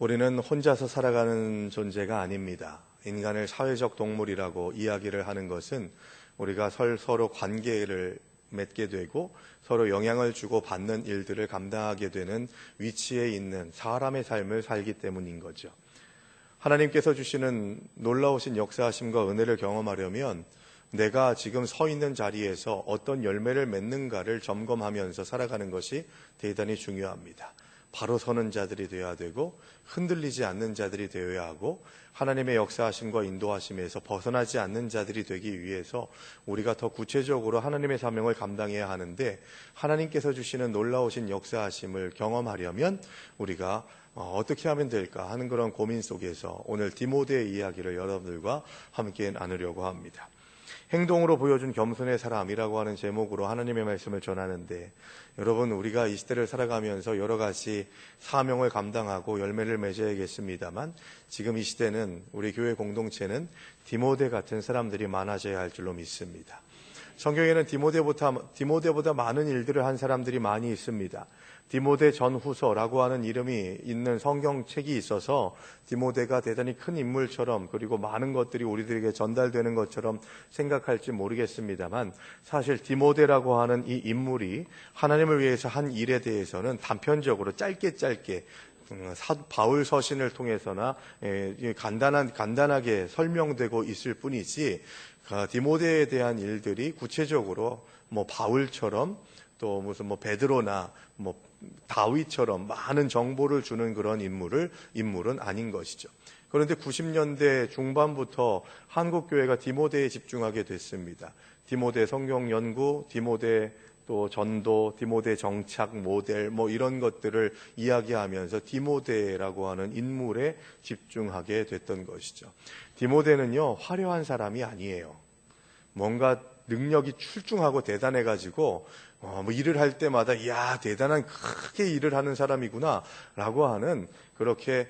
우리는 혼자서 살아가는 존재가 아닙니다. 인간을 사회적 동물이라고 이야기를 하는 것은 우리가 서로 관계를 맺게 되고 서로 영향을 주고 받는 일들을 감당하게 되는 위치에 있는 사람의 삶을 살기 때문인 거죠. 하나님께서 주시는 놀라우신 역사하심과 은혜를 경험하려면 내가 지금 서 있는 자리에서 어떤 열매를 맺는가를 점검하면서 살아가는 것이 대단히 중요합니다. 바로 서는 자들이 되어야 되고 흔들리지 않는 자들이 되어야 하고 하나님의 역사하심과 인도하심에서 벗어나지 않는 자들이 되기 위해서 우리가 더 구체적으로 하나님의 사명을 감당해야 하는데, 하나님께서 주시는 놀라우신 역사하심을 경험하려면 우리가 어떻게 하면 될까 하는 그런 고민 속에서 오늘 디모데의 이야기를 여러분들과 함께 나누려고 합니다. 행동으로 보여준 겸손의 사람이라고 하는 제목으로 하나님의 말씀을 전하는데, 여러분, 우리가 이 시대를 살아가면서 여러 가지 사명을 감당하고 열매를 맺어야겠습니다만, 지금 이 시대는 우리 교회 공동체는 디모데 같은 사람들이 많아져야 할 줄로 믿습니다. 성경에는 디모데보다 많은 일들을 한 사람들이 많이 있습니다. 디모데 전후서라고 하는 이름이 있는 성경책이 있어서 디모데가 대단히 큰 인물처럼, 그리고 많은 것들이 우리들에게 전달되는 것처럼 생각할지 모르겠습니다만, 사실 디모데라고 하는 이 인물이 하나님을 위해서 한 일에 대해서는 단편적으로 짧게 바울 서신을 통해서나 간단하게 설명되고 있을 뿐이지, 디모데에 대한 일들이 구체적으로 바울처럼 또 무슨 베드로나 다윗처럼 많은 정보를 주는 그런 인물은 아닌 것이죠. 그런데 90년대 중반부터 한국교회가 디모데에 집중하게 됐습니다. 디모데 성경 연구, 디모데 또 전도, 디모데 정착 모델 이런 것들을 이야기하면서 디모데라고 하는 인물에 집중하게 됐던 것이죠. 디모데는요, 화려한 사람이 아니에요. 뭔가 능력이 출중하고 대단해가지고 일을 할 때마다 이야, 대단한 크게 일을 하는 사람이구나 라고 하는, 그렇게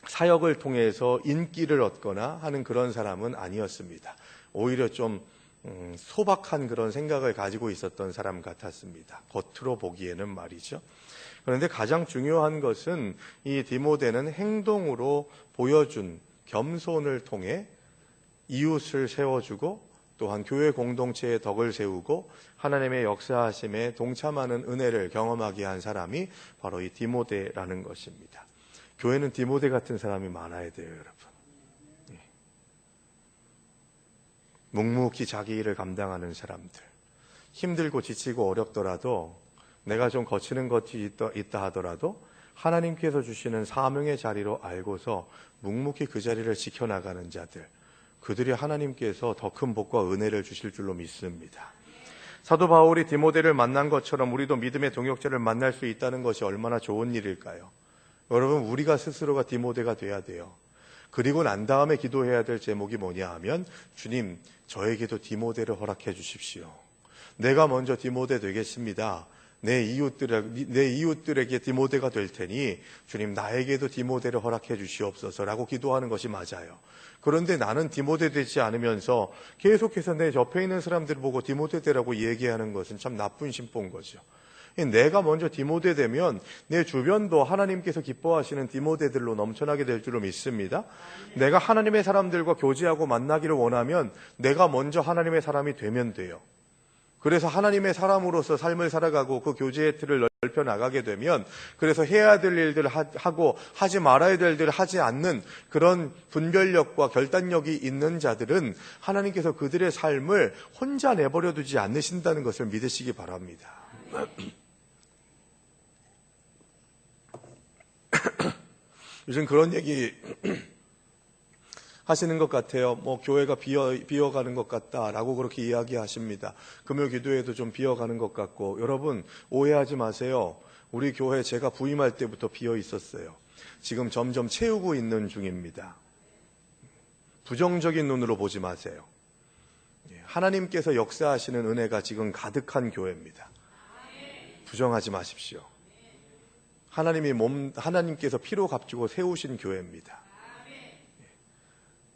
사역을 통해서 인기를 얻거나 하는 그런 사람은 아니었습니다. 오히려 좀 소박한 그런 생각을 가지고 있었던 사람 같았습니다. 겉으로 보기에는 말이죠. 그런데 가장 중요한 것은 이 디모데는 행동으로 보여준 겸손을 통해 이웃을 세워주고 또한 교회 공동체의 덕을 세우고 하나님의 역사하심에 동참하는 은혜를 경험하게 한 사람이 바로 이 디모데라는 것입니다. 교회는 디모데 같은 사람이 많아야 돼요, 여러분. 묵묵히 자기 일을 감당하는 사람들, 힘들고 지치고 어렵더라도, 내가 좀 거치는 것이 있다 하더라도 하나님께서 주시는 사명의 자리로 알고서 묵묵히 그 자리를 지켜나가는 자들, 그들이 하나님께서 더 큰 복과 은혜를 주실 줄로 믿습니다. 사도 바울이 디모데를 만난 것처럼 우리도 믿음의 동역자를 만날 수 있다는 것이 얼마나 좋은 일일까요? 여러분, 우리가 스스로가 디모데가 돼야 돼요. 그리고 난 다음에 기도해야 될 제목이 뭐냐 하면, 주님, 저에게도 디모데를 허락해 주십시오. 내가 먼저 디모데 되겠습니다. 내 이웃들에게 디모데가 될 테니 주님, 나에게도 디모데를 허락해 주시옵소서라고 기도하는 것이 맞아요. 그런데 나는 디모데 되지 않으면서 계속해서 내 옆에 있는 사람들을 보고 디모데 되라고 얘기하는 것은 참 나쁜 심보인 거죠. 내가 먼저 디모데 되면 내 주변도 하나님께서 기뻐하시는 디모데들로 넘쳐나게 될 줄로 믿습니다. 내가 하나님의 사람들과 교제하고 만나기를 원하면 내가 먼저 하나님의 사람이 되면 돼요. 그래서 하나님의 사람으로서 삶을 살아가고 그 교제의 틀을 넓혀 나가게 되면, 그래서 해야 될 일들을 하고 하지 말아야 될 일들을 하지 않는 그런 분별력과 결단력이 있는 자들은 하나님께서 그들의 삶을 혼자 내버려 두지 않으신다는 것을 믿으시기 바랍니다. 요즘 그런 얘기 하시는 것 같아요. 교회가 비어가는 것 같다라고 그렇게 이야기하십니다. 금요 기도회도 좀 비어가는 것 같고, 여러분 오해하지 마세요. 우리 교회 제가 부임할 때부터 비어 있었어요. 지금 점점 채우고 있는 중입니다. 부정적인 눈으로 보지 마세요. 하나님께서 역사하시는 은혜가 지금 가득한 교회입니다. 부정하지 마십시오. 하나님께서 피로 값주고 세우신 교회입니다.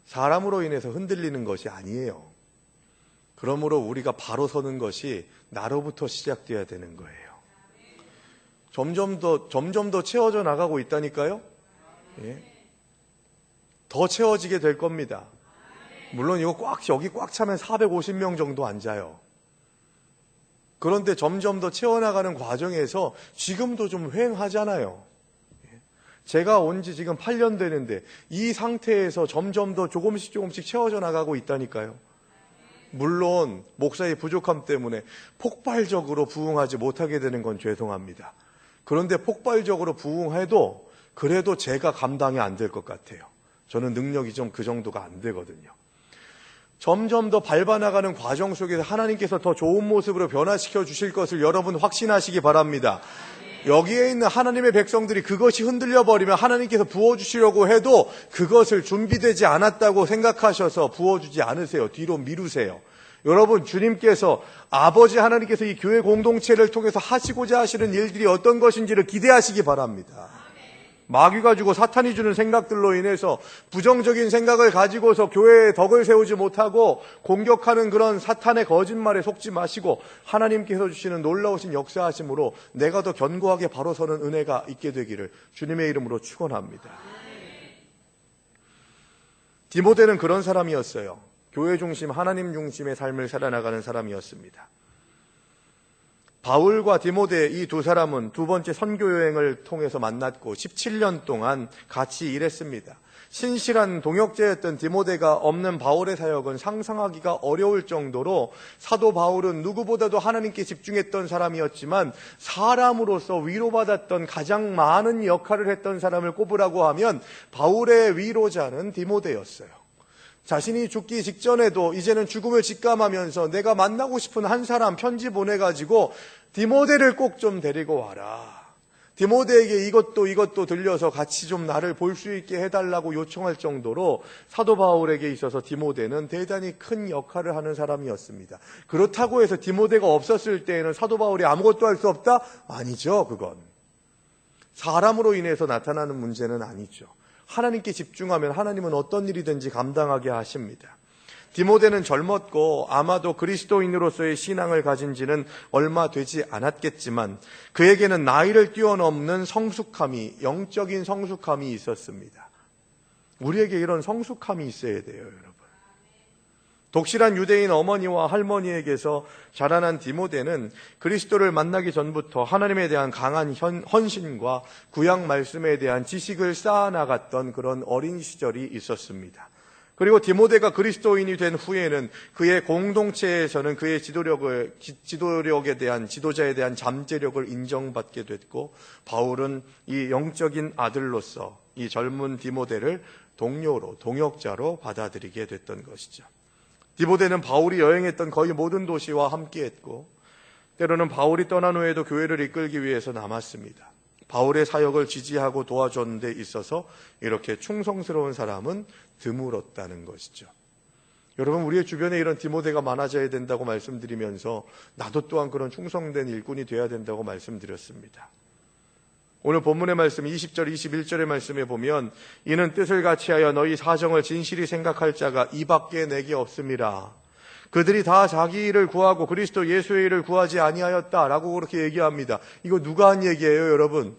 사람으로 인해서 흔들리는 것이 아니에요. 그러므로 우리가 바로 서는 것이 나로부터 시작되어야 되는 거예요. 점점 더 채워져 나가고 있다니까요. 예. 더 채워지게 될 겁니다. 물론 여기 꽉 차면 450명 정도 앉아요. 그런데 점점 더 채워나가는 과정에서 지금도 좀 휑하잖아요. 제가 온 지 지금 8년 되는데 이 상태에서 점점 더 조금씩 채워져 나가고 있다니까요. 물론 목사의 부족함 때문에 폭발적으로 부흥하지 못하게 되는 건 죄송합니다. 그런데 폭발적으로 부흥해도 그래도 제가 감당이 안 될 것 같아요. 저는 능력이 좀 그 정도가 안 되거든요. 점점 더 밟아나가는 과정 속에서 하나님께서 더 좋은 모습으로 변화시켜 주실 것을 여러분 확신하시기 바랍니다. 여기에 있는 하나님의 백성들이 그것이 흔들려 버리면 하나님께서 부어주시려고 해도 그것을 준비되지 않았다고 생각하셔서 부어주지 않으세요. 뒤로 미루세요. 여러분, 주님께서, 아버지 하나님께서 이 교회 공동체를 통해서 하시고자 하시는 일들이 어떤 것인지를 기대하시기 바랍니다. 마귀가 주고 사탄이 주는 생각들로 인해서 부정적인 생각을 가지고서 교회에 덕을 세우지 못하고 공격하는 그런 사탄의 거짓말에 속지 마시고 하나님께서 주시는 놀라우신 역사하심으로 내가 더 견고하게 바로 서는 은혜가 있게 되기를 주님의 이름으로 축원합니다. 디모데는 그런 사람이었어요. 교회 중심, 하나님 중심의 삶을 살아나가는 사람이었습니다. 바울과 디모데 이 두 사람은 두 번째 선교 여행을 통해서 만났고 17년 동안 같이 일했습니다. 신실한 동역자였던 디모데가 없는 바울의 사역은 상상하기가 어려울 정도로 사도 바울은 누구보다도 하나님께 집중했던 사람이었지만 사람으로서 위로받았던 가장 많은 역할을 했던 사람을 꼽으라고 하면 바울의 위로자는 디모데였어요. 자신이 죽기 직전에도 이제는 죽음을 직감하면서 내가 만나고 싶은 한 사람 편지 보내가지고 디모데를 꼭 좀 데리고 와라. 디모데에게 이것도 들려서 같이 좀 나를 볼 수 있게 해달라고 요청할 정도로 사도 바울에게 있어서 디모데는 대단히 큰 역할을 하는 사람이었습니다. 그렇다고 해서 디모데가 없었을 때에는 사도 바울이 아무것도 할 수 없다? 아니죠, 그건. 사람으로 인해서 나타나는 문제는 아니죠. 하나님께 집중하면 하나님은 어떤 일이든지 감당하게 하십니다. 디모데는 젊었고 아마도 그리스도인으로서의 신앙을 가진 지는 얼마 되지 않았겠지만 그에게는 나이를 뛰어넘는 성숙함이, 영적인 성숙함이 있었습니다. 우리에게 이런 성숙함이 있어야 돼요, 여러분. 독실한 유대인 어머니와 할머니에게서 자라난 디모데는 그리스도를 만나기 전부터 하나님에 대한 강한 헌신과 구약 말씀에 대한 지식을 쌓아나갔던 그런 어린 시절이 있었습니다. 그리고 디모데가 그리스도인이 된 후에는 그의 공동체에서는 그의 지도력에 대한, 지도자에 대한 잠재력을 인정받게 됐고 바울은 이 영적인 아들로서 이 젊은 디모데를 동료로, 동역자로 받아들이게 됐던 것이죠. 디모데는 바울이 여행했던 거의 모든 도시와 함께했고 때로는 바울이 떠난 후에도 교회를 이끌기 위해서 남았습니다. 바울의 사역을 지지하고 도와준 데 있어서 이렇게 충성스러운 사람은 드물었다는 것이죠. 여러분, 우리의 주변에 이런 디모데가 많아져야 된다고 말씀드리면서 나도 또한 그런 충성된 일꾼이 되어야 된다고 말씀드렸습니다. 오늘 본문의 말씀 20절, 21절의 말씀에 보면 이는 뜻을 같이하여 너희 사정을 진실히 생각할 자가 이밖에 내게 없음이라. 그들이 다 자기 일을 구하고 그리스도 예수의 일을 구하지 아니하였다라고 그렇게 얘기합니다. 이거 누가 한 얘기예요, 여러분?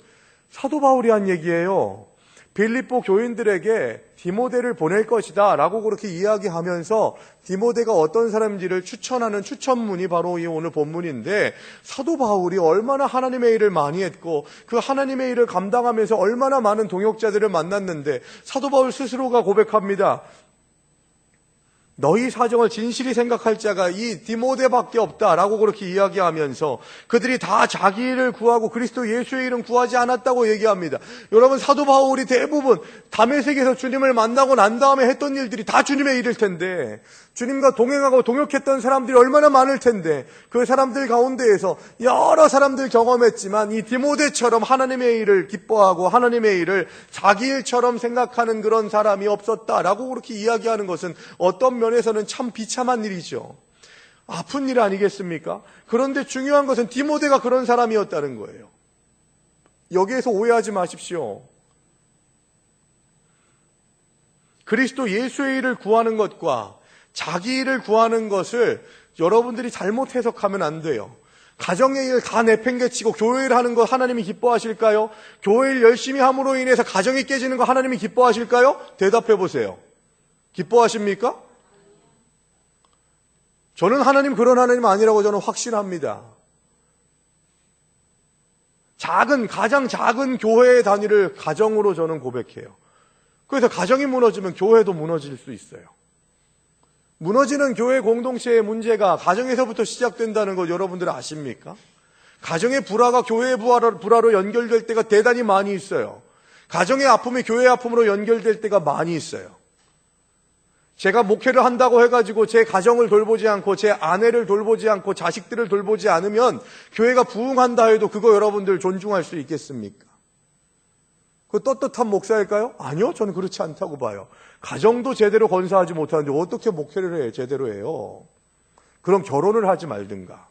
사도 바울이 한 얘기예요. 빌립보 교인들에게 디모데를 보낼 것이다 라고 그렇게 이야기하면서 디모데가 어떤 사람인지를 추천하는 추천문이 바로 이 오늘 본문인데 사도 바울이 얼마나 하나님의 일을 많이 했고 그 하나님의 일을 감당하면서 얼마나 많은 동역자들을 만났는데 사도 바울 스스로가 고백합니다. 너희 사정을 진실히 생각할 자가 이 디모데밖에 없다라고 그렇게 이야기하면서 그들이 다 자기 일을 구하고 그리스도 예수의 일은 구하지 않았다고 얘기합니다. 여러분, 사도 바울이 대부분 다메섹에서 주님을 만나고 난 다음에 했던 일들이 다 주님의 일일 텐데 주님과 동행하고 동역했던 사람들이 얼마나 많을 텐데 그 사람들 가운데에서 여러 사람들 경험했지만 이 디모데처럼 하나님의 일을 기뻐하고 하나님의 일을 자기 일처럼 생각하는 그런 사람이 없었다라고 그렇게 이야기하는 것은 어떤 면에서는 참 비참한 일이죠. 아픈 일 아니겠습니까? 그런데 중요한 것은 디모데가 그런 사람이었다는 거예요. 여기에서 오해하지 마십시오. 그리스도 예수의 일을 구하는 것과 자기 일을 구하는 것을 여러분들이 잘못 해석하면 안 돼요. 가정의 일 다 내팽개치고 교회 일 하는 거 하나님이 기뻐하실까요? 교회 일 열심히 함으로 인해서 가정이 깨지는 거 하나님이 기뻐하실까요? 대답해 보세요. 기뻐하십니까? 저는 하나님 그런 하나님 아니라고 저는 확신합니다. 가장 작은 교회의 단위를 가정으로 저는 고백해요. 그래서 가정이 무너지면 교회도 무너질 수 있어요. 무너지는 교회 공동체의 문제가 가정에서부터 시작된다는 거 여러분들 아십니까? 가정의 불화가 교회의 불화로 연결될 때가 대단히 많이 있어요. 가정의 아픔이 교회의 아픔으로 연결될 때가 많이 있어요. 제가 목회를 한다고 해가지고 제 가정을 돌보지 않고 제 아내를 돌보지 않고 자식들을 돌보지 않으면 교회가 부흥한다 해도 그거 여러분들 존중할 수 있겠습니까? 그 떳떳한 목사일까요? 아니요, 저는 그렇지 않다고 봐요. 가정도 제대로 건사하지 못하는데 어떻게 목회를 해? 제대로 해요. 그럼 결혼을 하지 말든가.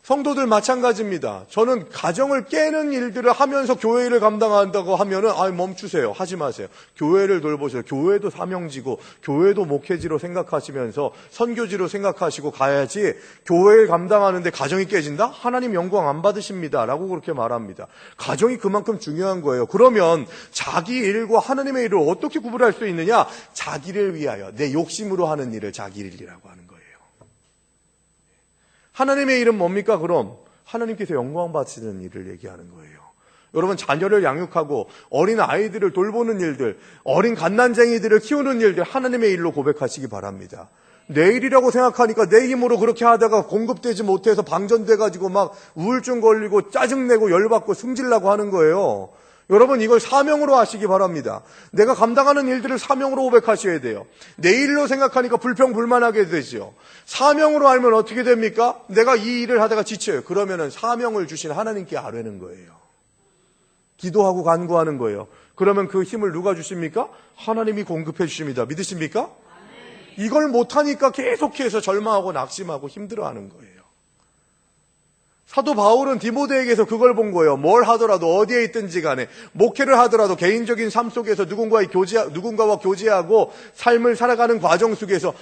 성도들 마찬가지입니다. 저는 가정을 깨는 일들을 하면서 교회 일을 감당한다고 하면은 멈추세요. 하지 마세요. 교회를 돌보세요. 교회도 사명지고 교회도 목회지로 생각하시면서 선교지로 생각하시고 가야지 교회를 감당하는데 가정이 깨진다? 하나님 영광 안 받으십니다. 라고 그렇게 말합니다. 가정이 그만큼 중요한 거예요. 그러면 자기 일과 하나님의 일을 어떻게 구분할 수 있느냐? 자기를 위하여 내 욕심으로 하는 일을 자기 일이라고 하는 거예요. 하나님의 일은 뭡니까 그럼? 하나님께서 영광 받으시는 일을 얘기하는 거예요. 여러분 자녀를 양육하고 어린 아이들을 돌보는 일들, 어린 갓난쟁이들을 키우는 일들 하나님의 일로 고백하시기 바랍니다. 내 일이라고 생각하니까 내 힘으로 그렇게 하다가 공급되지 못해서 방전돼가지고 막 우울증 걸리고 짜증내고 열받고 승질나고 하는 거예요. 여러분 이걸 사명으로 하시기 바랍니다. 내가 감당하는 일들을 사명으로 고백하셔야 돼요. 내 일로 생각하니까 불평불만하게 되죠. 사명으로 알면 어떻게 됩니까? 내가 이 일을 하다가 지쳐요. 그러면은 사명을 주신 하나님께 아뢰는 거예요. 기도하고 간구하는 거예요. 그러면 그 힘을 누가 주십니까? 하나님이 공급해 주십니다. 믿으십니까? 이걸 못하니까 계속해서 절망하고 낙심하고 힘들어하는 거예요. 사도 바울은 디모데에게서 그걸 본 거예요. 뭘 하더라도 어디에 있든지 간에 목회를 하더라도 개인적인 삶 속에서 누군가와 교제하고 삶을 살아가는 과정 속에서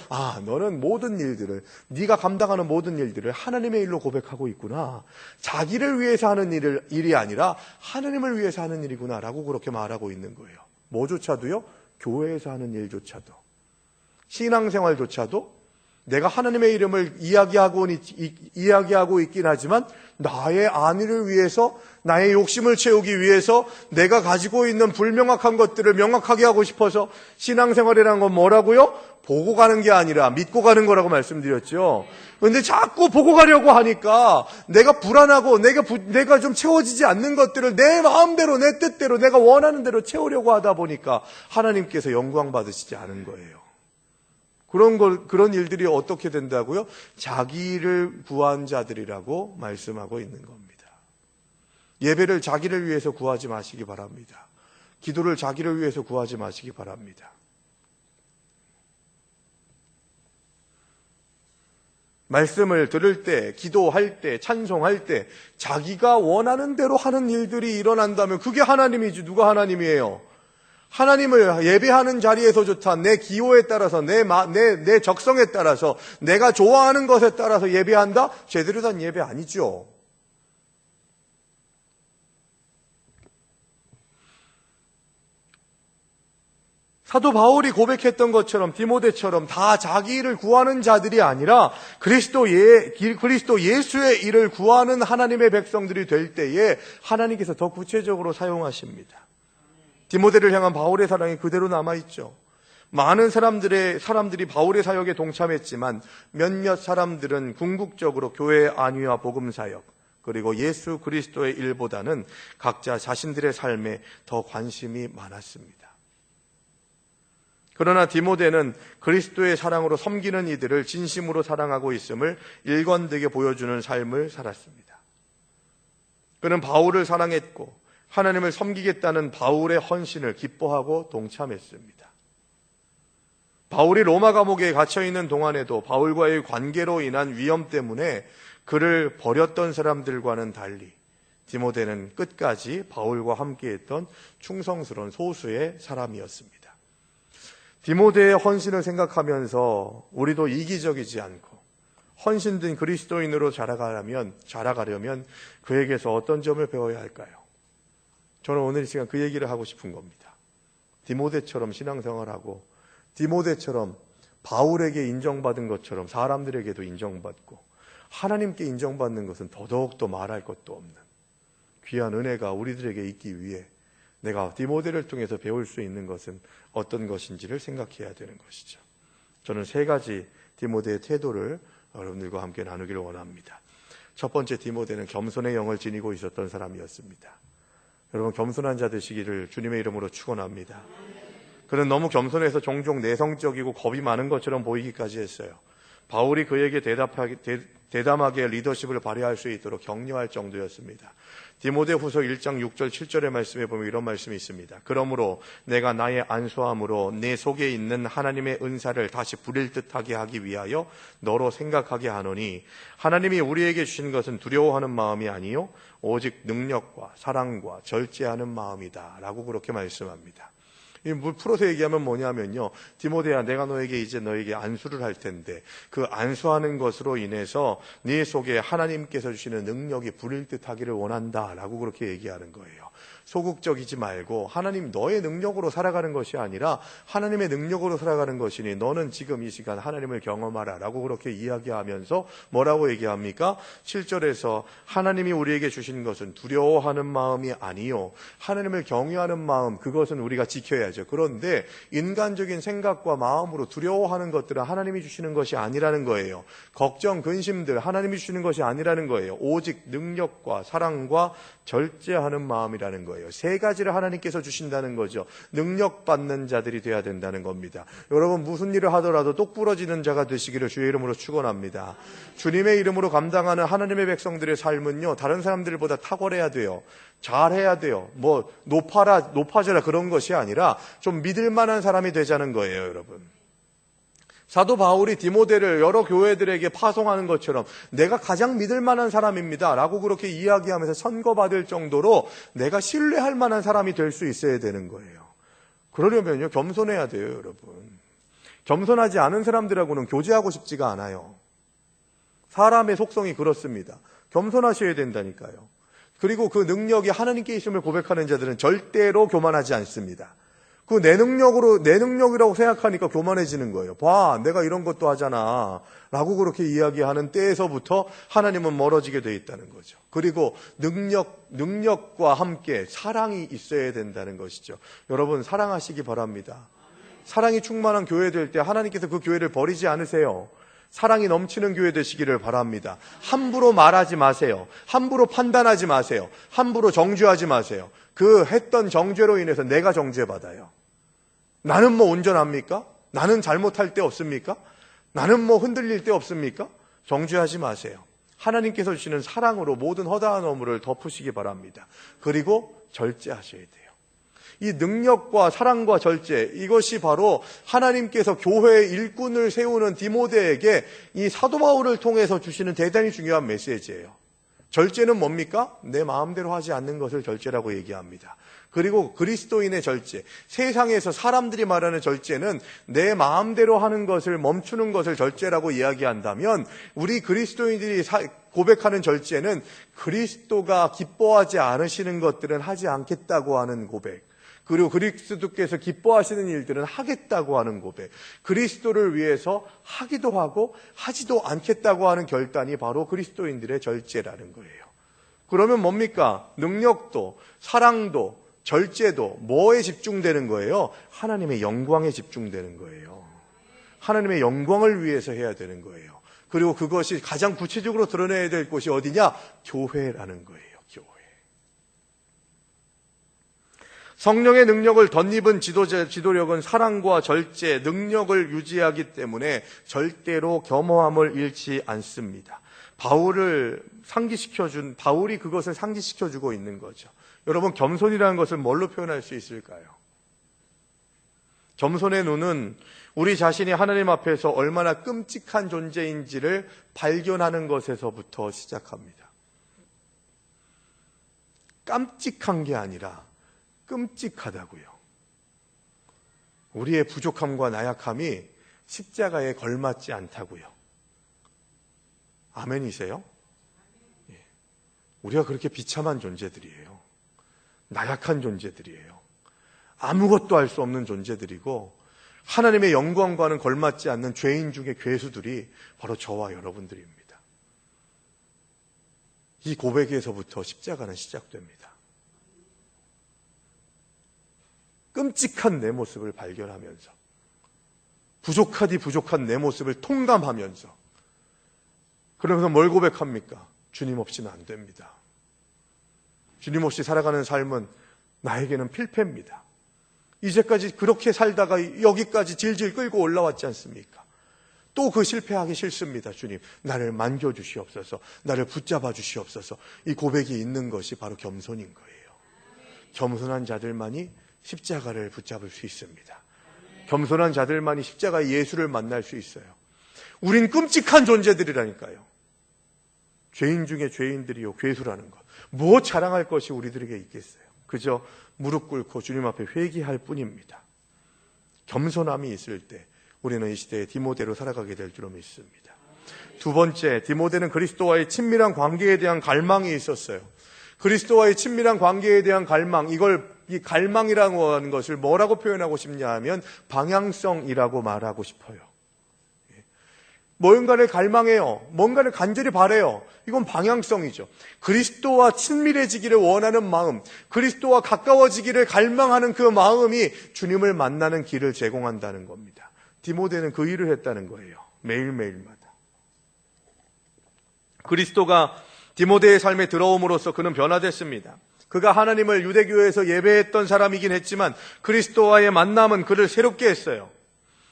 너는 모든 일들을 네가 감당하는 모든 일들을 하나님의 일로 고백하고 있구나. 자기를 위해서 하는 일이 아니라 하나님을 위해서 하는 일이구나 라고 그렇게 말하고 있는 거예요. 뭐조차도요? 교회에서 하는 일조차도 신앙생활조차도 내가 하나님의 이름을 이야기하고 있긴 하지만 나의 안위를 위해서 나의 욕심을 채우기 위해서 내가 가지고 있는 불명확한 것들을 명확하게 하고 싶어서 신앙생활이라는 건 뭐라고요? 보고 가는 게 아니라 믿고 가는 거라고 말씀드렸죠. 그런데 자꾸 보고 가려고 하니까 내가 불안하고 내가 좀 채워지지 않는 것들을 내 마음대로 내 뜻대로 내가 원하는 대로 채우려고 하다 보니까 하나님께서 영광 받으시지 않은 거예요. 그런 일들이 어떻게 된다고요? 자기를 구한 자들이라고 말씀하고 있는 겁니다. 예배를 자기를 위해서 구하지 마시기 바랍니다. 기도를 자기를 위해서 구하지 마시기 바랍니다. 말씀을 들을 때, 기도할 때, 찬송할 때 자기가 원하는 대로 하는 일들이 일어난다면 그게 하나님이지 누가 하나님이에요? 하나님을 예배하는 자리에서조차 내 기호에 따라서 내 적성에 따라서 내가 좋아하는 것에 따라서 예배한다? 제대로 된 예배 아니죠. 사도 바울이 고백했던 것처럼 디모데처럼 다 자기 일을 구하는 자들이 아니라 그리스도 예수의 일을 구하는 하나님의 백성들이 될 때에 하나님께서 더 구체적으로 사용하십니다. 디모데를 향한 바울의 사랑이 그대로 남아있죠. 많은 사람들이 바울의 사역에 동참했지만 몇몇 사람들은 궁극적으로 교회의 안위와 복음 사역 그리고 예수 그리스도의 일보다는 각자 자신들의 삶에 더 관심이 많았습니다. 그러나 디모데는 그리스도의 사랑으로 섬기는 이들을 진심으로 사랑하고 있음을 일관되게 보여주는 삶을 살았습니다. 그는 바울을 사랑했고 하나님을 섬기겠다는 바울의 헌신을 기뻐하고 동참했습니다. 바울이 로마 감옥에 갇혀있는 동안에도 바울과의 관계로 인한 위험 때문에 그를 버렸던 사람들과는 달리 디모데는 끝까지 바울과 함께했던 충성스러운 소수의 사람이었습니다. 디모데의 헌신을 생각하면서 우리도 이기적이지 않고 헌신된 그리스도인으로 자라가려면 그에게서 어떤 점을 배워야 할까요? 저는 오늘 이 시간 그 얘기를 하고 싶은 겁니다. 디모데처럼 신앙생활하고 디모데처럼 바울에게 인정받은 것처럼 사람들에게도 인정받고 하나님께 인정받는 것은 더더욱더 말할 것도 없는 귀한 은혜가 우리들에게 있기 위해 내가 디모데를 통해서 배울 수 있는 것은 어떤 것인지를 생각해야 되는 것이죠. 저는 3가지 디모데의 태도를 여러분들과 함께 나누기를 원합니다. 첫 번째, 디모데는 겸손의 영을 지니고 있었던 사람이었습니다. 여러분, 겸손한 자 되시기를 주님의 이름으로 축원합니다. 그는 너무 겸손해서 종종 내성적이고 겁이 많은 것처럼 보이기까지 했어요. 바울이 그에게 대담하게 리더십을 발휘할 수 있도록 격려할 정도였습니다. 디모데후서 1장 6절 7절의 말씀에 보면 이런 말씀이 있습니다. 그러므로 내가 나의 안수함으로 내 속에 있는 하나님의 은사를 다시 부릴 듯하게 하기 위하여 너로 생각하게 하노니 하나님이 우리에게 주신 것은 두려워하는 마음이 아니요 오직 능력과 사랑과 절제하는 마음이다 라고 그렇게 말씀합니다. 이 풀어서 얘기하면 뭐냐면요, 디모데야, 내가 너에게 안수를 할 텐데 그 안수하는 것으로 인해서 네 속에 하나님께서 주시는 능력이 부릴 듯 하기를 원한다 라고 그렇게 얘기하는 거예요. 소극적이지 말고 하나님 너의 능력으로 살아가는 것이 아니라 하나님의 능력으로 살아가는 것이니 너는 지금 이 시간 하나님을 경험하라 라고 그렇게 이야기하면서 뭐라고 얘기합니까? 7절에서 하나님이 우리에게 주신 것은 두려워하는 마음이 아니요 하나님을 경외하는 마음, 그것은 우리가 지켜야죠. 그런데 인간적인 생각과 마음으로 두려워하는 것들은 하나님이 주시는 것이 아니라는 거예요. 걱정, 근심들 하나님이 주시는 것이 아니라는 거예요. 오직 능력과 사랑과 절제하는 마음이라는 거예요. 3가지를 하나님께서 주신다는 거죠. 능력받는 자들이 돼야 된다는 겁니다. 여러분, 무슨 일을 하더라도 똑부러지는 자가 되시기를 주의 이름으로 축원합니다. 주님의 이름으로 감당하는 하나님의 백성들의 삶은요, 다른 사람들보다 탁월해야 돼요. 잘해야 돼요. 뭐 높아져라 그런 것이 아니라 좀 믿을 만한 사람이 되자는 거예요, 여러분. 사도 바울이 디모데를 여러 교회들에게 파송하는 것처럼 내가 가장 믿을 만한 사람입니다 라고 그렇게 이야기하면서 선거받을 정도로 내가 신뢰할 만한 사람이 될 수 있어야 되는 거예요. 그러려면요, 겸손해야 돼요, 여러분. 겸손하지 않은 사람들하고는 교제하고 싶지가 않아요. 사람의 속성이 그렇습니다. 겸손하셔야 된다니까요. 그리고 그 능력이 하나님께 있음을 고백하는 자들은 절대로 교만하지 않습니다. 그 내 능력이라고 생각하니까 교만해지는 거예요. 봐, 내가 이런 것도 하잖아 라고 그렇게 이야기하는 때에서부터 하나님은 멀어지게 돼 있다는 거죠. 그리고 능력과 함께 사랑이 있어야 된다는 것이죠. 여러분, 사랑하시기 바랍니다. 사랑이 충만한 교회 될 때 하나님께서 그 교회를 버리지 않으세요. 사랑이 넘치는 교회 되시기를 바랍니다. 함부로 말하지 마세요. 함부로 판단하지 마세요. 함부로 정죄하지 마세요. 그 했던 정죄로 인해서 내가 정죄받아요. 나는 뭐 온전합니까? 나는 잘못할 때 없습니까? 나는 뭐 흔들릴 때 없습니까? 정죄하지 마세요. 하나님께서 주시는 사랑으로 모든 허다한 허물을 덮으시기 바랍니다. 그리고 절제하셔야 돼요. 이 능력과 사랑과 절제, 이것이 바로 하나님께서 교회의 일꾼을 세우는 디모데에게 이 사도 바울을 통해서 주시는 대단히 중요한 메시지예요. 절제는 뭡니까? 내 마음대로 하지 않는 것을 절제라고 얘기합니다. 그리고 그리스도인의 절제, 세상에서 사람들이 말하는 절제는 내 마음대로 하는 것을 멈추는 것을 절제라고 이야기한다면, 우리 그리스도인들이 고백하는 절제는 그리스도가 기뻐하지 않으시는 것들은 하지 않겠다고 하는 고백, 그리고 그리스도께서 기뻐하시는 일들은 하겠다고 하는 고백, 그리스도를 위해서 하기도 하고 하지도 않겠다고 하는 결단이 바로 그리스도인들의 절제라는 거예요. 그러면 뭡니까? 능력도 사랑도 절제도 뭐에 집중되는 거예요? 하나님의 영광에 집중되는 거예요. 하나님의 영광을 위해서 해야 되는 거예요. 그리고 그것이 가장 구체적으로 드러내야 될 곳이 어디냐? 교회라는 거예요. 교회. 성령의 능력을 덧입은 지도력은 사랑과 절제, 능력을 유지하기 때문에 절대로 겸허함을 잃지 않습니다. 바울이 그것을 상기시켜주고 있는 거죠. 여러분, 겸손이라는 것을 뭘로 표현할 수 있을까요? 겸손의 눈은 우리 자신이 하나님 앞에서 얼마나 끔찍한 존재인지를 발견하는 것에서부터 시작합니다. 깜찍한 게 아니라 끔찍하다고요. 우리의 부족함과 나약함이 십자가에 걸맞지 않다고요. 아멘이세요? 예. 우리가 그렇게 비참한 존재들이에요. 나약한 존재들이에요. 아무것도 할 수 없는 존재들이고 하나님의 영광과는 걸맞지 않는 죄인 중에 괴수들이 바로 저와 여러분들입니다. 이 고백에서부터 십자가는 시작됩니다. 끔찍한 내 모습을 발견하면서, 부족하디 부족한 내 모습을 통감하면서, 그러면서 뭘 고백합니까? 주님 없이는 안 됩니다. 주님 없이 살아가는 삶은 나에게는 필패입니다. 이제까지 그렇게 살다가 여기까지 질질 끌고 올라왔지 않습니까? 또 그 실패하기 싫습니다. 주님, 나를 만져주시옵소서, 나를 붙잡아 주시옵소서. 이 고백이 있는 것이 바로 겸손인 거예요. 겸손한 자들만이 십자가를 붙잡을 수 있습니다. 겸손한 자들만이 십자가의 예수를 만날 수 있어요. 우린 끔찍한 존재들이라니까요. 죄인 중에 죄인들이요, 괴수라는 것. 뭐 자랑할 것이 우리들에게 있겠어요? 그저 무릎 꿇고 주님 앞에 회개할 뿐입니다. 겸손함이 있을 때 우리는 이 시대에 디모데로 살아가게 될 줄로 믿습니다. 두 번째, 디모데는 그리스도와의 친밀한 관계에 대한 갈망이 있었어요. 그리스도와의 친밀한 관계에 대한 갈망, 이 갈망이라고 하는 것을 뭐라고 표현하고 싶냐 하면 방향성이라고 말하고 싶어요. 뭔가를 갈망해요. 뭔가를 간절히 바라요. 이건 방향성이죠. 그리스도와 친밀해지기를 원하는 마음, 그리스도와 가까워지기를 갈망하는 그 마음이 주님을 만나는 길을 제공한다는 겁니다. 디모데는 그 일을 했다는 거예요. 매일매일마다. 그리스도가 디모데의 삶에 들어옴으로써 그는 변화됐습니다. 그가 하나님을 유대교회에서 예배했던 사람이긴 했지만 그리스도와의 만남은 그를 새롭게 했어요.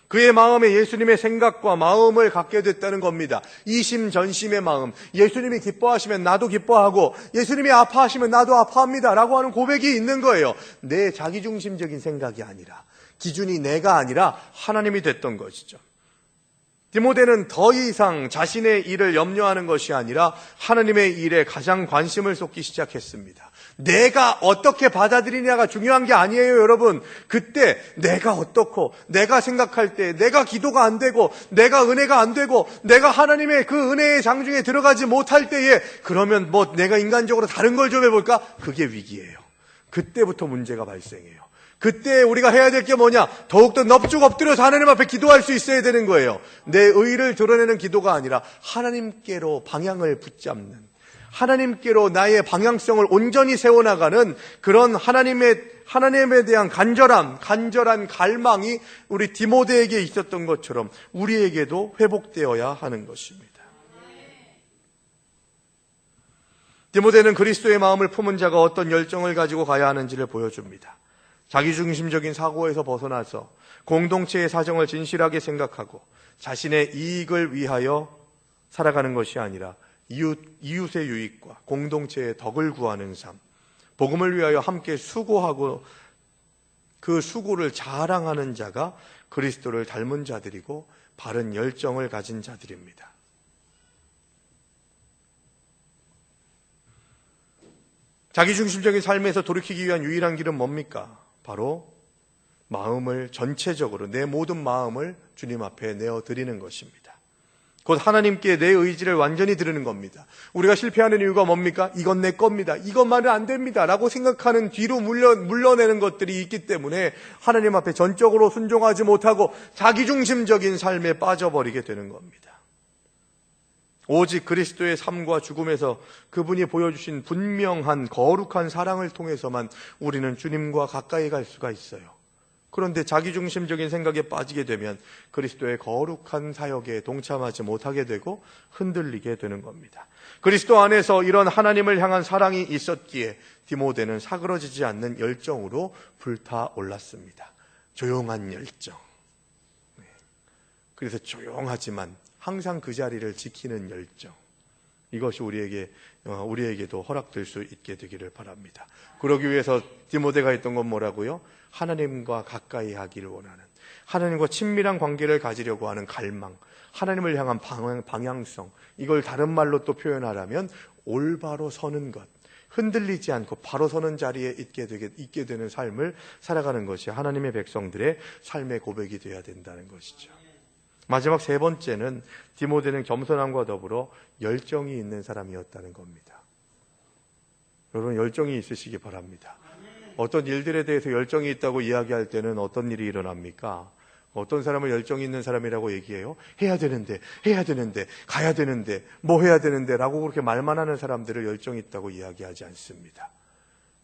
그의 마음에 예수님의 생각과 마음을 갖게 됐다는 겁니다. 이심전심의 마음, 예수님이 기뻐하시면 나도 기뻐하고 예수님이 아파하시면 나도 아파합니다 라고 하는 고백이 있는 거예요. 내 자기중심적인 생각이 아니라, 기준이 내가 아니라 하나님이 됐던 것이죠. 디모데는 더 이상 자신의 일을 염려하는 것이 아니라 하나님의 일에 가장 관심을 쏟기 시작했습니다. 내가 어떻게 받아들이냐가 중요한 게 아니에요, 여러분. 그때 내가 어떻고, 내가 생각할 때 내가 기도가 안 되고, 내가 은혜가 안 되고, 내가 하나님의 그 은혜의 장중에 들어가지 못할 때에 그러면 뭐 내가 인간적으로 다른 걸 좀 해볼까? 그게 위기예요. 그때부터 문제가 발생해요. 그때 우리가 해야 될 게 뭐냐? 더욱더 넙죽 엎드려서 하나님 앞에 기도할 수 있어야 되는 거예요. 내 의를 드러내는 기도가 아니라 하나님께로 방향을 붙잡는, 하나님께로 나의 방향성을 온전히 세워나가는 그런 하나님에 대한 간절한 갈망이 우리 디모데에게 있었던 것처럼 우리에게도 회복되어야 하는 것입니다. 디모데는 그리스도의 마음을 품은 자가 어떤 열정을 가지고 가야 하는지를 보여줍니다. 자기중심적인 사고에서 벗어나서 공동체의 사정을 진실하게 생각하고 자신의 이익을 위하여 살아가는 것이 아니라 이웃의 유익과 공동체의 덕을 구하는 삶, 복음을 위하여 함께 수고하고 그 수고를 자랑하는 자가 그리스도를 닮은 자들이고 바른 열정을 가진 자들입니다. 자기중심적인 삶에서 돌이키기 위한 유일한 길은 뭡니까? 바로 마음을 전체적으로, 내 모든 마음을 주님 앞에 내어드리는 것입니다. 곧 하나님께 내 의지를 완전히 드리는 겁니다. 우리가 실패하는 이유가 뭡니까? 이건 내 겁니다. 이것만은 안 됩니다 라고 생각하는 뒤로 물러내는 것들이 있기 때문에 하나님 앞에 전적으로 순종하지 못하고 자기중심적인 삶에 빠져버리게 되는 겁니다. 오직 그리스도의 삶과 죽음에서 그분이 보여주신 분명한 거룩한 사랑을 통해서만 우리는 주님과 가까이 갈 수가 있어요. 그런데 자기중심적인 생각에 빠지게 되면 그리스도의 거룩한 사역에 동참하지 못하게 되고 흔들리게 되는 겁니다. 그리스도 안에서 이런 하나님을 향한 사랑이 있었기에 디모데는 사그러지지 않는 열정으로 불타올랐습니다. 조용한 열정. 그래서 조용하지만 항상 그 자리를 지키는 열정. 이것이 우리에게도 허락될 수 있게 되기를 바랍니다. 그러기 위해서 디모데가 했던 건 뭐라고요? 하나님과 가까이 하기를 원하는, 하나님과 친밀한 관계를 가지려고 하는 갈망, 하나님을 향한 방향성, 이걸 다른 말로 또 표현하라면 올바로 서는 것, 흔들리지 않고 바로 서는 자리에 있게 되는 삶을 살아가는 것이 하나님의 백성들의 삶의 고백이 되어야 된다는 것이죠. 마지막 세 번째는 디모데는 겸손함과 더불어 열정이 있는 사람이었다는 겁니다. 여러분, 열정이 있으시기 바랍니다. 어떤 일들에 대해서 열정이 있다고 이야기할 때는 어떤 일이 일어납니까? 어떤 사람을 열정이 있는 사람이라고 얘기해요? 해야 되는데, 가야 되는데, 뭐 해야 되는데 라고 그렇게 말만 하는 사람들을 열정이 있다고 이야기하지 않습니다.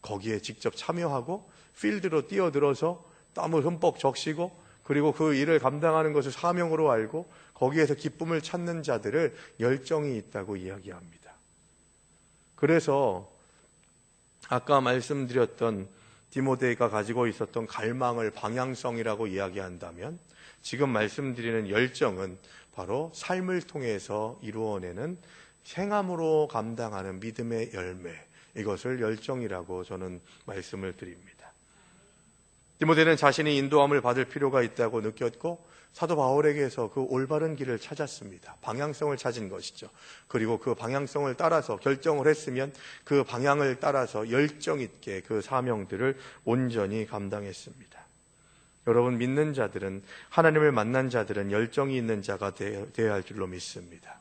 거기에 직접 참여하고 필드로 뛰어들어서 땀을 흠뻑 적시고 그리고 그 일을 감당하는 것을 사명으로 알고 거기에서 기쁨을 찾는 자들을 열정이 있다고 이야기합니다. 그래서 아까 말씀드렸던 디모데가 가지고 있었던 갈망을 방향성이라고 이야기한다면 지금 말씀드리는 열정은 바로 삶을 통해서 이루어내는 행함으로 감당하는 믿음의 열매, 이것을 열정이라고 저는 말씀을 드립니다. 디모데는 자신이 인도함을 받을 필요가 있다고 느꼈고 사도 바울에게서 그 올바른 길을 찾았습니다. 방향성을 찾은 것이죠. 그리고 그 방향성을 따라서 결정을 했으면 그 방향을 따라서 열정 있게 그 사명들을 온전히 감당했습니다. 여러분, 믿는 자들은, 하나님을 만난 자들은 열정이 있는 자가 되어야 할 줄로 믿습니다.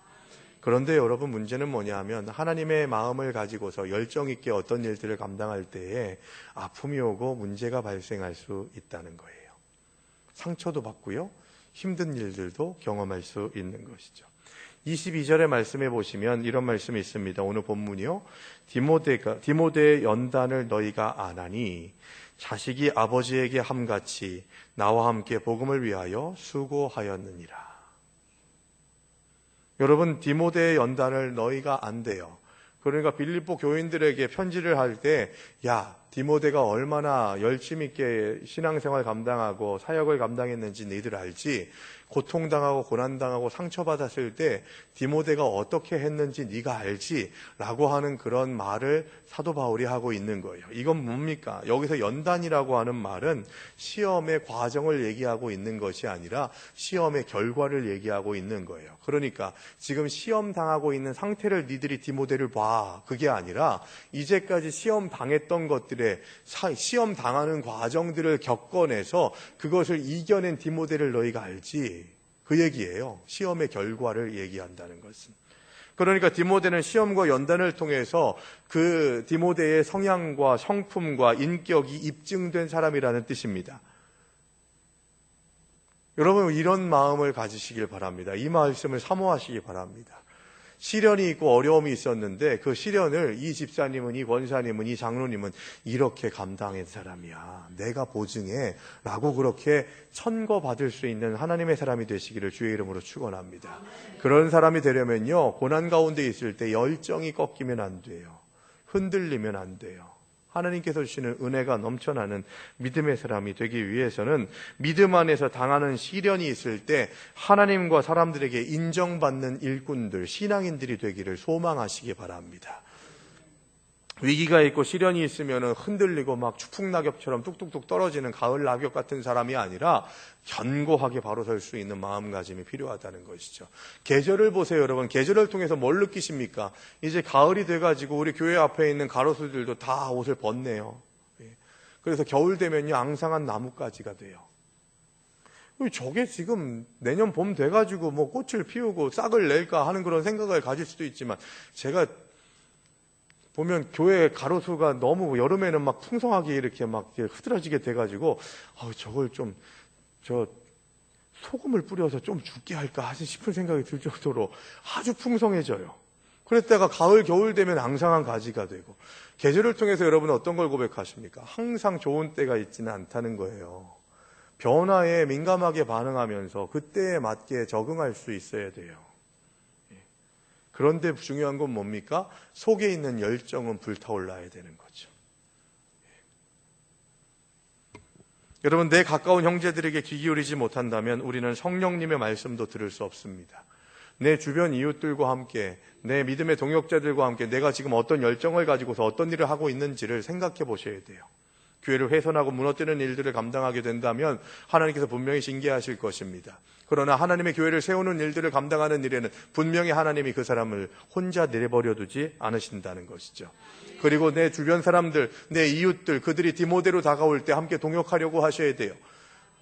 그런데 여러분, 문제는 뭐냐 하면 하나님의 마음을 가지고서 열정 있게 어떤 일들을 감당할 때에 아픔이 오고 문제가 발생할 수 있다는 거예요. 상처도 받고요, 힘든 일들도 경험할 수 있는 것이죠. 22절의 말씀에 보시면 이런 말씀이 있습니다. 오늘 본문이요. 디모데의 연단을 너희가 아나니 자식이 아버지에게 함같이 나와 함께 복음을 위하여 수고하였느니라. 여러분, 디모데의 연단을 너희가 안대요. 그러니까 빌립보 교인들에게 편지를 할 때, 야, 디모데가 얼마나 열심 있게 신앙생활 감당하고 사역을 감당했는지 너희들 알지? 고통당하고 고난당하고 상처받았을 때 디모데가 어떻게 했는지 네가 알지? 라고 하는 그런 말을 사도 바울이 하고 있는 거예요. 이건 뭡니까? 여기서 연단이라고 하는 말은 시험의 과정을 얘기하고 있는 것이 아니라 시험의 결과를 얘기하고 있는 거예요. 그러니까 지금 시험 당하고 있는 상태를 니들이 디모데를 봐. 그게 아니라 이제까지 시험 당했던 것들의 시험 당하는 과정들을 겪어내서 그것을 이겨낸 디모데를 너희가 알지? 그 얘기예요. 시험의 결과를 얘기한다는 것은. 그러니까 디모데는 시험과 연단을 통해서 그 디모데의 성향과 성품과 인격이 입증된 사람이라는 뜻입니다. 여러분, 이런 마음을 가지시길 바랍니다. 이 말씀을 사모하시기 바랍니다. 시련이 있고 어려움이 있었는데 그 시련을 이 집사님은, 이 권사님은, 이 장로님은 이렇게 감당한 사람이야, 내가 보증해 라고 그렇게 천거받을 수 있는 하나님의 사람이 되시기를 주의 이름으로 축원합니다. 그런 사람이 되려면요, 고난 가운데 있을 때 열정이 꺾이면 안 돼요. 흔들리면 안 돼요. 하나님께서 주시는 은혜가 넘쳐나는 믿음의 사람이 되기 위해서는 믿음 안에서 당하는 시련이 있을 때 하나님과 사람들에게 인정받는 일꾼들, 신앙인들이 되기를 소망하시기 바랍니다. 위기가 있고 시련이 있으면 흔들리고 막 추풍낙엽처럼 뚝뚝뚝 떨어지는 가을 낙엽 같은 사람이 아니라 견고하게 바로 설 수 있는 마음가짐이 필요하다는 것이죠. 계절을 보세요, 여러분. 계절을 통해서 뭘 느끼십니까? 이제 가을이 돼가지고 우리 교회 앞에 있는 가로수들도 다 옷을 벗네요. 그래서 겨울 되면요, 앙상한 나뭇가지가 돼요. 저게 지금 내년 봄 돼가지고 뭐 꽃을 피우고 싹을 낼까 하는 그런 생각을 가질 수도 있지만, 제가 보면 교회 가로수가 너무 여름에는 막 풍성하게 이렇게 막 흐드러지게 돼가지고 저걸 좀 소금을 뿌려서 좀 죽게 할까 싶은 생각이 들 정도로 아주 풍성해져요. 그랬다가 가을 겨울 되면 앙상한 가지가 되고, 계절을 통해서 여러분은 어떤 걸 고백하십니까? 항상 좋은 때가 있지는 않다는 거예요. 변화에 민감하게 반응하면서 그때에 맞게 적응할 수 있어야 돼요. 그런데 중요한 건 뭡니까? 속에 있는 열정은 불타올라야 되는 거죠. 여러분, 내 가까운 형제들에게 귀 기울이지 못한다면 우리는 성령님의 말씀도 들을 수 없습니다. 내 주변 이웃들과 함께, 내 믿음의 동역자들과 함께 내가 지금 어떤 열정을 가지고서 어떤 일을 하고 있는지를 생각해 보셔야 돼요. 교회를 훼손하고 무너뜨리는 일들을 감당하게 된다면 하나님께서 분명히 징계하실 것입니다. 그러나 하나님의 교회를 세우는 일들을 감당하는 일에는 분명히 하나님이 그 사람을 혼자 내버려 두지 않으신다는 것이죠. 그리고 내 주변 사람들, 내 이웃들, 그들이 디모데로 다가올 때 함께 동역하려고 하셔야 돼요.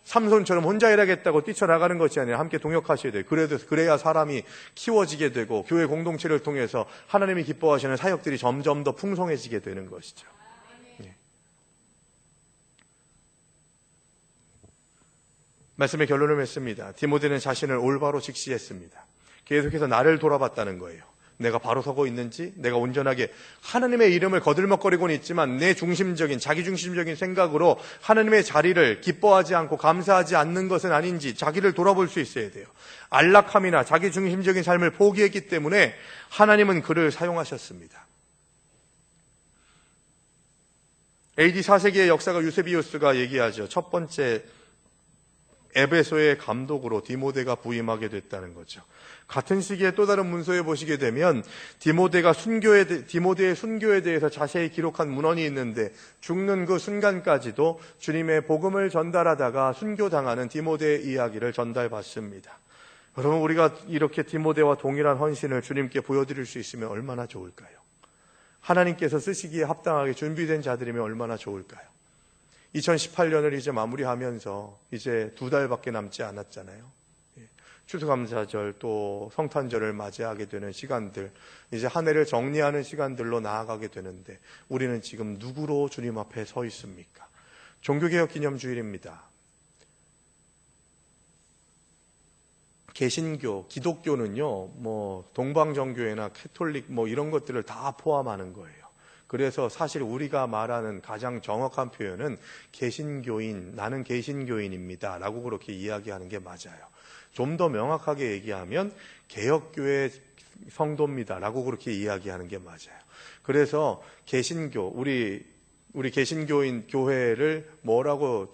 삼손처럼 혼자 일하겠다고 뛰쳐나가는 것이 아니라 함께 동역하셔야 돼요. 그래야 사람이 키워지게 되고 교회 공동체를 통해서 하나님이 기뻐하시는 사역들이 점점 더 풍성해지게 되는 것이죠. 예. 말씀의 결론을 맺습니다. 디모데는 자신을 올바로 직시했습니다. 계속해서 나를 돌아봤다는 거예요. 내가 바로 서고 있는지, 내가 온전하게 하나님의 이름을 거들먹거리고는 있지만 내 중심적인, 자기중심적인 생각으로 하나님의 자리를 기뻐하지 않고 감사하지 않는 것은 아닌지 자기를 돌아볼 수 있어야 돼요. 안락함이나 자기중심적인 삶을 포기했기 때문에 하나님은 그를 사용하셨습니다. AD 4세기의 역사가 유세비우스가 얘기하죠. 첫 번째 에베소의 감독으로 디모데가 부임하게 됐다는 거죠. 같은 시기에 또 다른 문서에 보시게 되면 디모데의 순교에 대해서 자세히 기록한 문헌이 있는데 죽는 그 순간까지도 주님의 복음을 전달하다가 순교당하는 디모데의 이야기를 전달받습니다. 여러분, 우리가 이렇게 디모데와 동일한 헌신을 주님께 보여드릴 수 있으면 얼마나 좋을까요? 하나님께서 쓰시기에 합당하게 준비된 자들이면 얼마나 좋을까요? 2018년을 이제 마무리하면서 이제 2달밖에 남지 않았잖아요. 추수감사절 또 성탄절을 맞이하게 되는 시간들, 이제 한 해를 정리하는 시간들로 나아가게 되는데 우리는 지금 누구로 주님 앞에 서 있습니까? 종교개혁기념주일입니다. 개신교, 기독교는요, 동방정교회나 캐톨릭 이런 것들을 다 포함하는 거예요. 그래서 사실 우리가 말하는 가장 정확한 표현은 개신교인, 나는 개신교인입니다 라고 그렇게 이야기하는 게 맞아요. 좀 더 명확하게 얘기하면 개혁교회 성도입니다 라고 그렇게 이야기하는 게 맞아요. 그래서 개신교, 우리 개신교인 교회를 뭐라고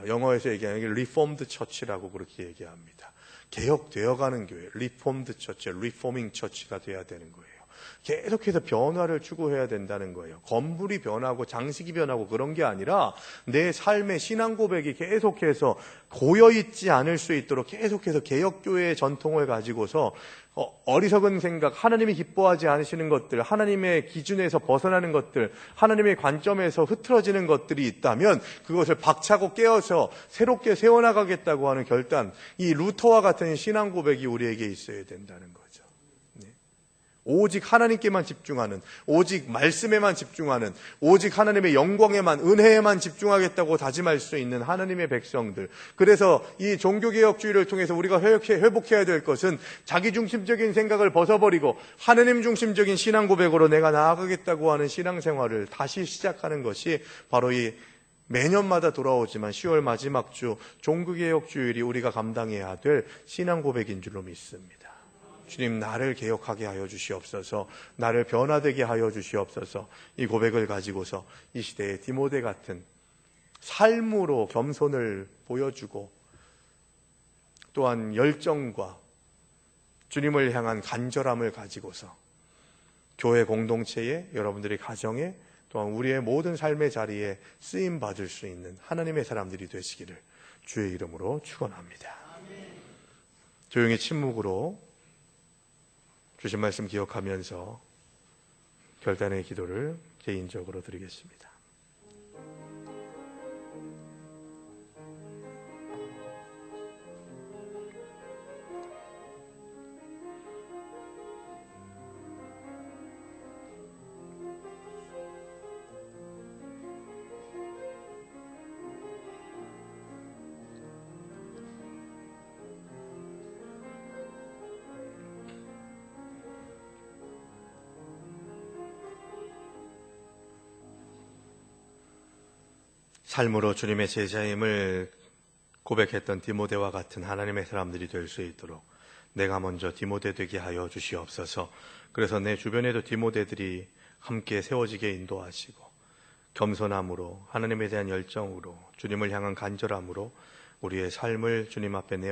영어에서 얘기하는 게 리폼드 처치라고 그렇게 얘기합니다. 개혁되어가는 교회, 리폼드 처치, 리포밍 처치가 돼야 되는 거예요. 계속해서 변화를 추구해야 된다는 거예요. 건물이 변하고 장식이 변하고 그런 게 아니라 내 삶의 신앙 고백이 계속해서 고여있지 않을 수 있도록 계속해서 개혁교회의 전통을 가지고서 어리석은 생각, 하나님이 기뻐하지 않으시는 것들, 하나님의 기준에서 벗어나는 것들, 하나님의 관점에서 흐트러지는 것들이 있다면 그것을 박차고 깨어서 새롭게 세워나가겠다고 하는 결단, 이 루터와 같은 신앙 고백이 우리에게 있어야 된다는 거죠. 오직 하나님께만 집중하는, 오직 말씀에만 집중하는, 오직 하나님의 영광에만, 은혜에만 집중하겠다고 다짐할 수 있는 하나님의 백성들. 그래서 이 종교개혁주의를 통해서 우리가 회복해야 될 것은 자기중심적인 생각을 벗어버리고 하나님 중심적인 신앙 고백으로 내가 나아가겠다고 하는 신앙생활을 다시 시작하는 것이 바로 이 매년마다 돌아오지만 10월 마지막 주 종교개혁주일이 우리가 감당해야 될 신앙 고백인 줄로 믿습니다. 주님, 나를 개혁하게 하여 주시옵소서, 나를 변화되게 하여 주시옵소서. 이 고백을 가지고서 이 시대에 디모데 같은 삶으로 겸손을 보여주고 또한 열정과 주님을 향한 간절함을 가지고서 교회 공동체에, 여러분들의 가정에, 또한 우리의 모든 삶의 자리에 쓰임 받을 수 있는 하나님의 사람들이 되시기를 주의 이름으로 축원합니다. 조용히 침묵으로 주신 말씀 기억하면서 결단의 기도를 개인적으로 드리겠습니다. 삶으로 주님의 제자임을 고백했던 디모데와 같은 하나님의 사람들이 될 수 있도록 내가 먼저 디모데 되게 하여 주시옵소서. 그래서 내 주변에도 디모데들이 함께 세워지게 인도하시고 겸손함으로, 하나님에 대한 열정으로, 주님을 향한 간절함으로 우리의 삶을 주님 앞에 내어